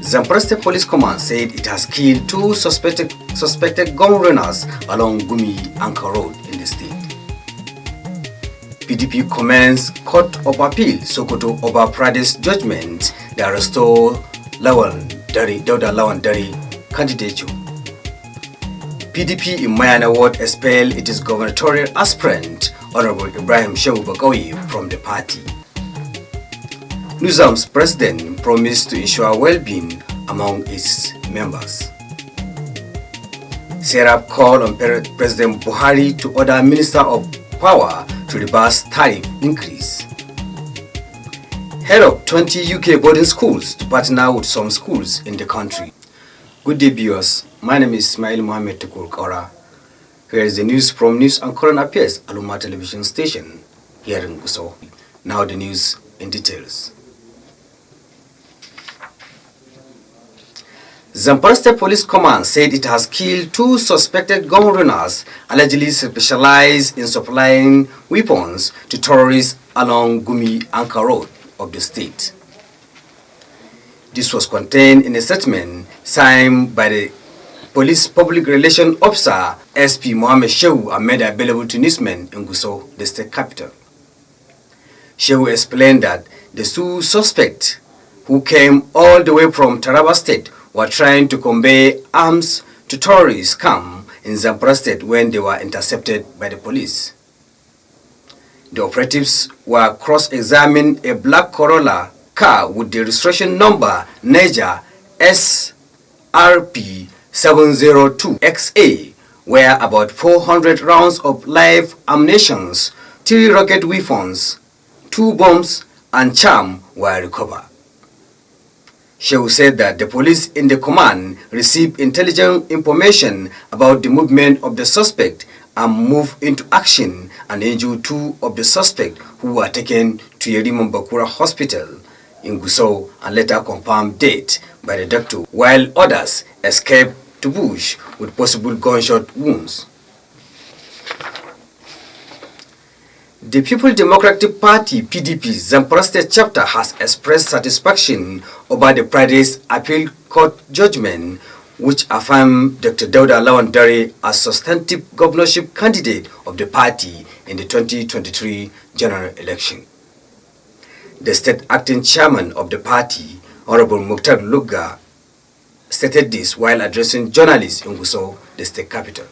Zamfara State Police Command said it has killed two suspected gun runners along Gumi Anka Road in the state. PDP commends Court of Appeal Sokoto Oba Pradesh judgment that restore Dauda Lawan Dari candidature. PDP in Mayana Ward expelled its gubernatorial aspirant Honorable Ibrahim Shehu Bakawi from the party. Nuzam's president promised to ensure well-being among its members. Serap called on President Buhari to order Minister of Power to reverse tariff increase. Head of 20 UK boarding schools to partner with some schools in the country. Good day, viewers. My name is Ismail Mohammed Tukur Kaura. Here is the news from News and Current Affairs Aluma television station here in Gusau. Now the news in details. Zamfara State Police Command said it has killed two suspected gun runners allegedly specialized in supplying weapons to terrorists along Gumi Anka Road of the state. This was contained in a statement signed by the Police Public Relations Officer SP Mohammed Shehu and made available to newsmen in Gusau, the state capital. Shehu explained that the two suspects, who came all the way from Taraba State, were trying to convey arms to terrorist camp in Zamfara State when they were intercepted by the police. The operatives were cross-examining a black Corolla car with the registration number Niger SRP 702XA, where about 400 rounds of live ammunition, 3 rocket weapons, 2 bombs, and charm were recovered. Shehu said that the police in the command received intelligent information about the movement of the suspect and moved into action and injured 2 of the suspects who were taken to Yeriman Bakura Hospital in Gusau and later confirmed dead by the doctor, while others escaped to bush with possible gunshot wounds. The People Democratic Party (PDP) Zamfara State chapter has expressed satisfaction over the Friday's appeal court judgment, which affirmed Dr. Dauda Lawan Dari as substantive governorship candidate of the party in the 2023 general election. The state acting chairman of the party, Honorable Mukhtar Lugga, stated this while addressing journalists in Gusau, the state capital.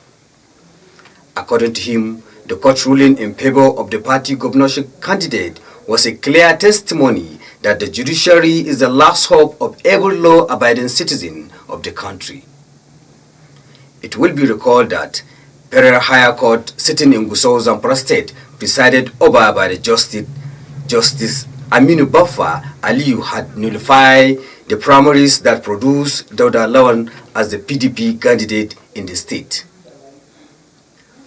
According to him, the court ruling in favor of the party governorship candidate was a clear testimony that the judiciary is the last hope of every law-abiding citizen of the country. It will be recalled that Pereira Higher Court sitting in Gusau, Zamfara State, presided over by the Justice Aminu Baffa Aliyu, had nullified the primaries that produced Dauda Lawan as the PDP candidate in the state.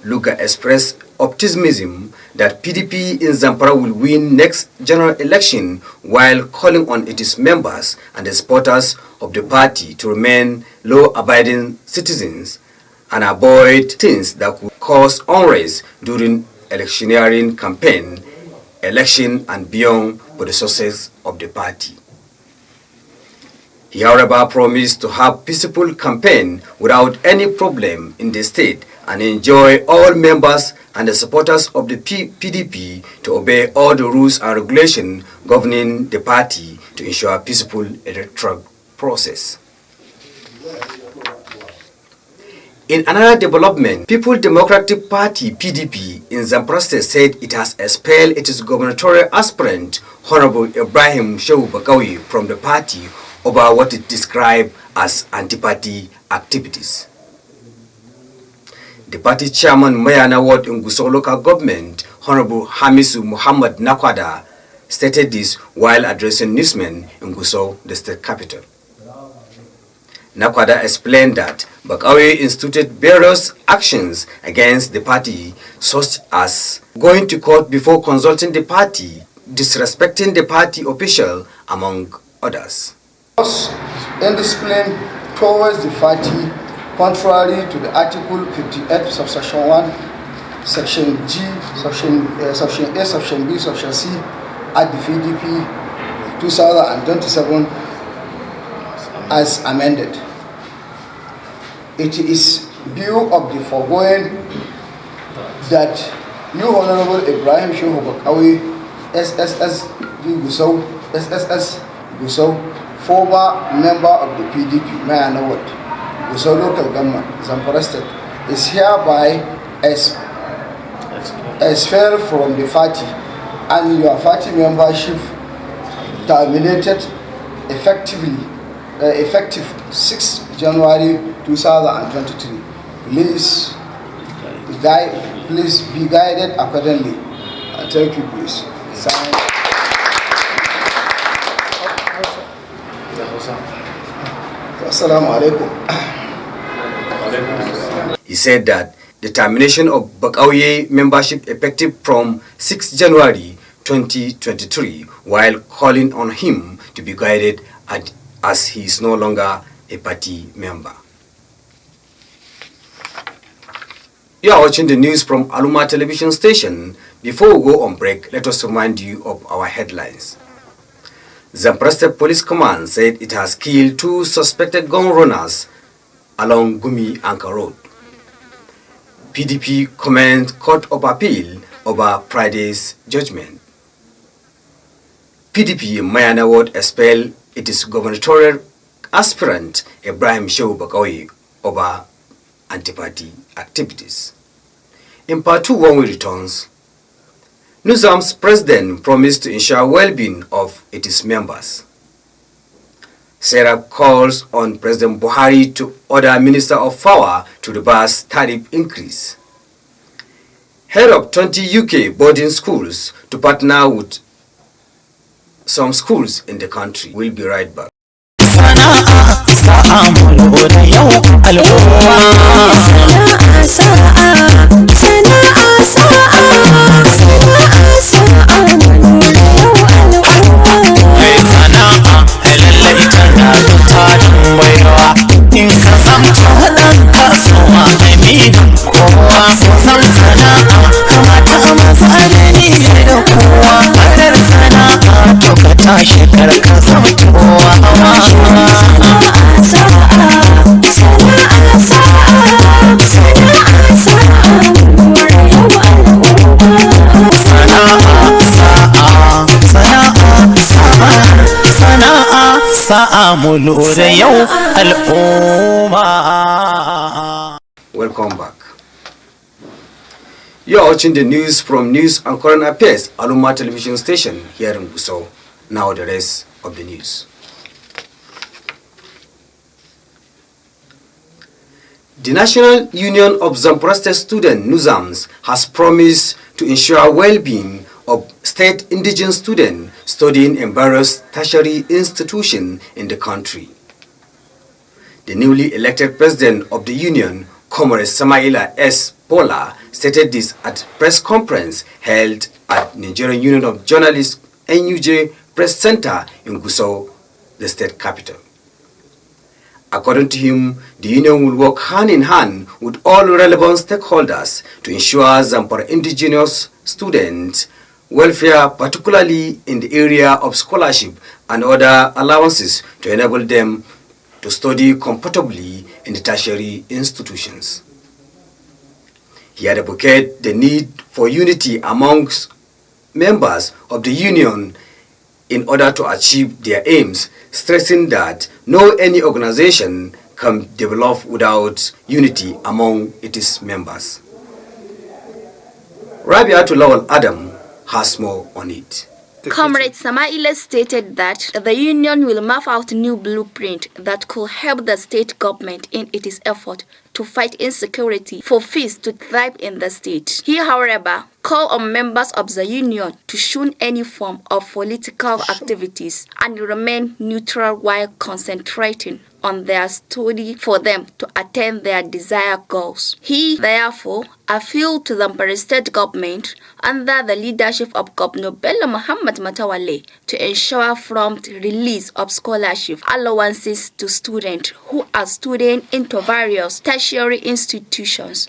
Luga expressed optimism that PDP in Zamfara will win next general election while calling on its members and the supporters of the party to remain law-abiding citizens and avoid things that could cause unrest during electioneering campaign, election and beyond for the success of the party. He, however, promised to have peaceful campaign without any problem in the state and enjoy all members and the supporters of the PDP to obey all the rules and regulations governing the party to ensure a peaceful electoral process. In another development, People Democratic Party (PDP) in Zamfara State said it has expelled its gubernatorial aspirant, Honorable Ibrahim Shehu Bakawi, from the party over what it described as anti-party activities. The party chairman Mayana Ward in Gusau local government, Honorable Hamisu Muhammad Nakwada, stated this while addressing newsmen in Gusau, the state capital. Nakwada explained that Bakawi instituted various actions against the party, such as going to court before consulting the party, disrespecting the party official, among others. Indiscipline towards the party, contrary to the Article 58, Subsection 1, Section G, Section A, Section B, Section C, at the PDP 2027 as amended. It is view of the foregoing that you, Honorable Ibrahim Shehu Bakawi, SSS Gusau, former member of the PDP, Mayan Award, Gusau Local Government, Zamfara State, is hereby expelled from the party and your party membership terminated effective 6 January 2023. Please be guided accordingly. Thank you, please. Sign. Assalamu alaikum. He said that the termination of Bakawi membership effective from 6 January 2023, while calling on him to be guided as he is no longer a party member. You are watching the news from Aluma television station. Before we go on break, let us remind you of our headlines. Zamfara State Police Command said it has killed 2 suspected gun runners along Gumi Anka Road. PDP commends Court of Appeal over Friday's judgment. PDP Mayana Ward expelled its gubernatorial aspirant Ibrahim Shehu Bakawi over anti-party activities. In part 2, when we returns, Nuzam's president promised to ensure well-being of its members. Sarah calls on President Buhari to order Minister of Power to reverse tariff increase. Head of 20 UK boarding schools to partner with some schools in the country. We'll be right back. Welcome back. You are watching the news from News and Current Affairs, Aluma television station here in Gusau. Now the rest of the news. The National Union of Zamfara State Student Nuzams has promised to ensure well-being of state indigenous students studying in various tertiary institutions in the country. The newly elected president of the union, Comrade Samaila S. Pola, stated this at a press conference held at Nigerian Union of Journalists NUJ Press Center in Gusau, the state capital. According to him, the union will work hand in hand with all relevant stakeholders to ensure Zamfara indigenous students' welfare, particularly in the area of scholarship and other allowances to enable them to study comfortably in the tertiary institutions. He advocated the need for unity amongst members of the union in order to achieve their aims, stressing that no any organization can develop without unity among its members. Rabiatul Lawal Adam has more on it. Comrade Samaila stated that the union will map out a new blueprint that could help the state government in its effort to fight insecurity for peace to thrive in the state. He, however, called on members of the union to shun any form of political activities and remain neutral while concentrating on their study for them to attain their desired goals. He, therefore, appealed to the Zamfara state government under the leadership of Governor Bello Muhammad Matawale to ensure prompt release of scholarship allowances to students who are studying into various tertiary institutions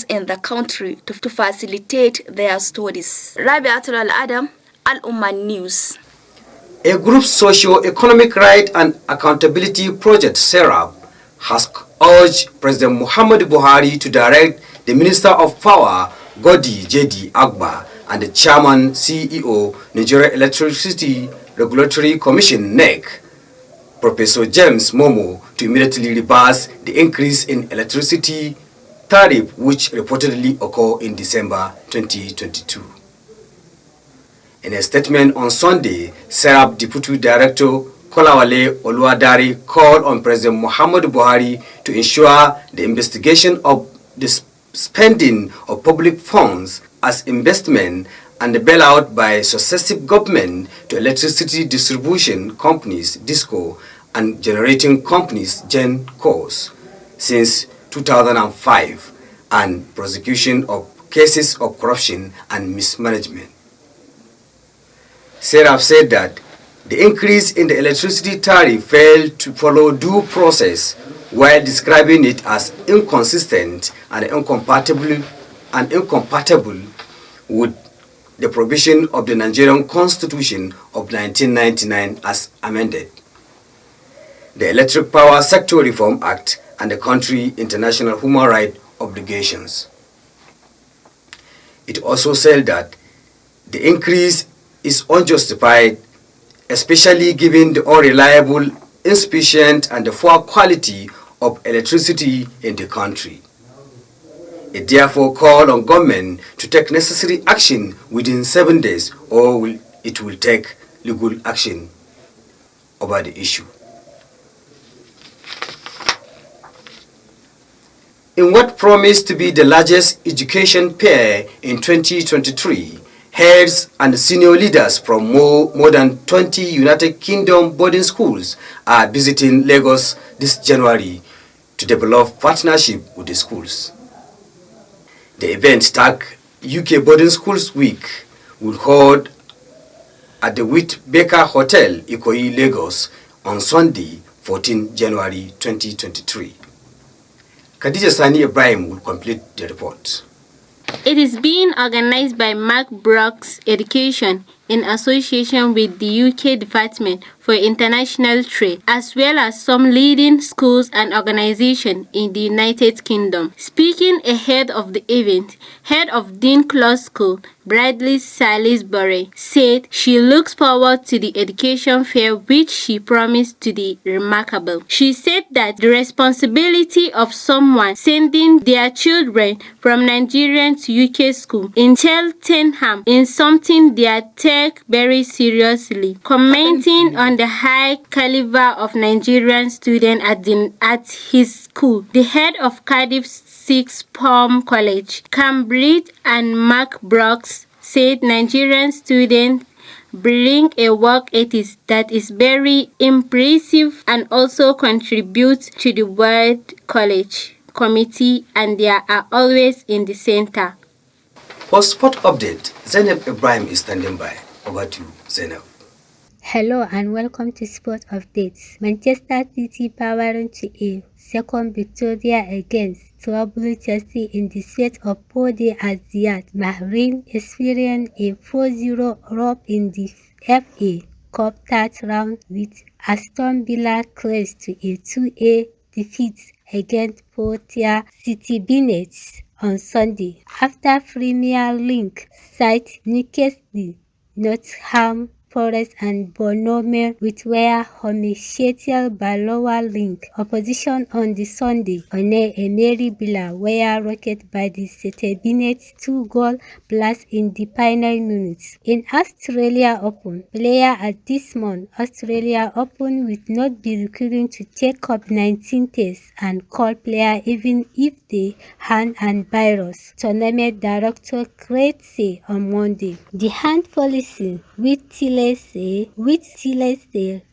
in the country to facilitate their studies. Rabiatul Adam, Al-Umman News. A group socio-economic right and accountability project, SERAP, has urged President Muhammadu Buhari to direct the Minister of Power, Godi J.D. Agba, and the Chairman CEO, Nigeria Electricity Regulatory Commission, NEC, Professor James Momo, to immediately reverse the increase in electricity tariff which reportedly occurred in December 2022. In a statement on Sunday, SERAP Deputy Director Kolawale Oluwadari called on President Muhammadu Buhari to ensure the investigation of the spending of public funds as investment and the bailout by successive government to electricity distribution companies DISCO and generating companies GENCOs since 2005 and prosecution of cases of corruption and mismanagement. SERAP said that the increase in the electricity tariff failed to follow due process while describing it as inconsistent and incompatible with the provision of the Nigerian Constitution of 1999 as amended, the Electric Power Sector Reform Act, and the country's international human rights obligations. It also said that the increase is unjustified, especially given the unreliable, insufficient, and the poor quality of electricity in the country. It therefore called on government to take necessary action within 7 days, or it will take legal action over the issue. In what promised to be the largest education fair in 2023, heads and senior leaders from more than 20 United Kingdom boarding schools are visiting Lagos this January to develop partnership with the schools. The event, tagged UK Boarding Schools Week, will hold at the Whitbaker Hotel, Ikoyi, Lagos on Sunday, 14 January 2023. Khadija Sani Ibrahim will complete the report. It is being organized by Mark Brooks Education in association with the UK Department for International Trade, as well as some leading schools and organizations in the United Kingdom. Speaking ahead of the event, head of Dean Close School, Bradley Salisbury, said she looks forward to the education fair, which she promised to be remarkable. She said that the responsibility of someone sending their children from Nigerian to UK school in Cheltenham is something they take very seriously. Commenting on the high caliber of Nigerian students at his school, the head of Cardiff Sixth Form College, Cambridge, and Mark Brooks, said Nigerian students bring a work ethic that is very impressive and also contribute to the World College Committee, and they are always in the center. For sport update, Zainab Ibrahim is standing by. Over to Zainab. Hello and welcome to Sport Updates. Manchester City powering to a second victoria against troubled Chelsea in the set of 4-day at Ziyad. Mahrez experienced a 4-0 rout in the FA Cup third round with Aston Villa close to a 2-a defeat against fourth-tier City Bennett on Sunday after Premier League side Newcastle, Nottingham Forest and Bournemouth were homicidial by lower league opposition on the Sunday. Emery Villa were rocked by the City Bennett 2-goal blast in the final minutes. In Australia Open, player at this month Australia Open will not be required to take COVID-19 tests and call player even if they hand and virus. Tournament director Craig say on Monday. The hand policy with Tilese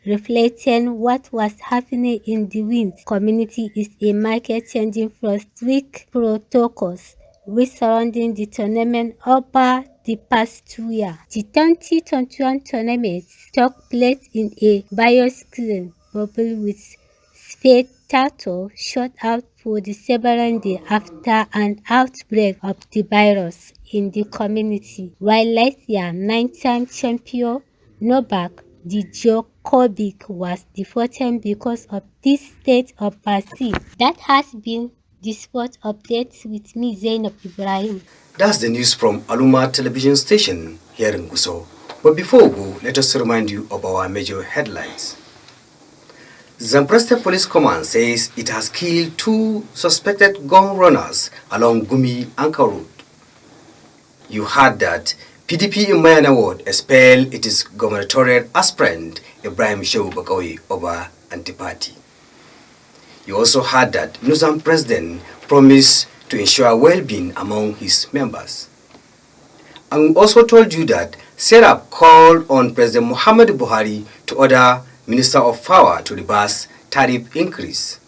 reflecting what was happening in the wind community is a market-changing for strict protocols which surrounding the tournament over the past 2 years. The 2021 tournament took place in a bioscreen bubble with spectators shut out for the several days after an outbreak of the virus in the community, while last year 9-time champion Novak Djokovic was deported because of this state of Brazil. That has been the sport update with me, Zainab Ibrahim. That's the news from Aluma television station here in Gusau. But before we go, let us remind you of our major headlines. Zamfara State Police Command says it has killed 2 suspected gun runners along Gumi Anka Road. You heard that PDP in Mayana Ward expelled its gubernatorial aspirant Ibrahim Shehu Bakawi over anti-party. You also heard that Nuzam president promised to ensure well-being among his members. And we also told you that Serap called on President Muhammad Buhari to order Minister of Power to reverse tariff increase.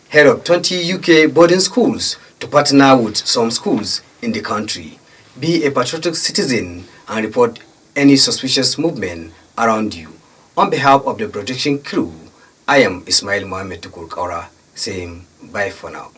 Head of 20 UK boarding schools to partner with some schools in the country. Be a patriotic citizen and report any suspicious movement around you. On behalf of the production crew, I am Ismail Mohammed Tukur Kaura saying bye for now.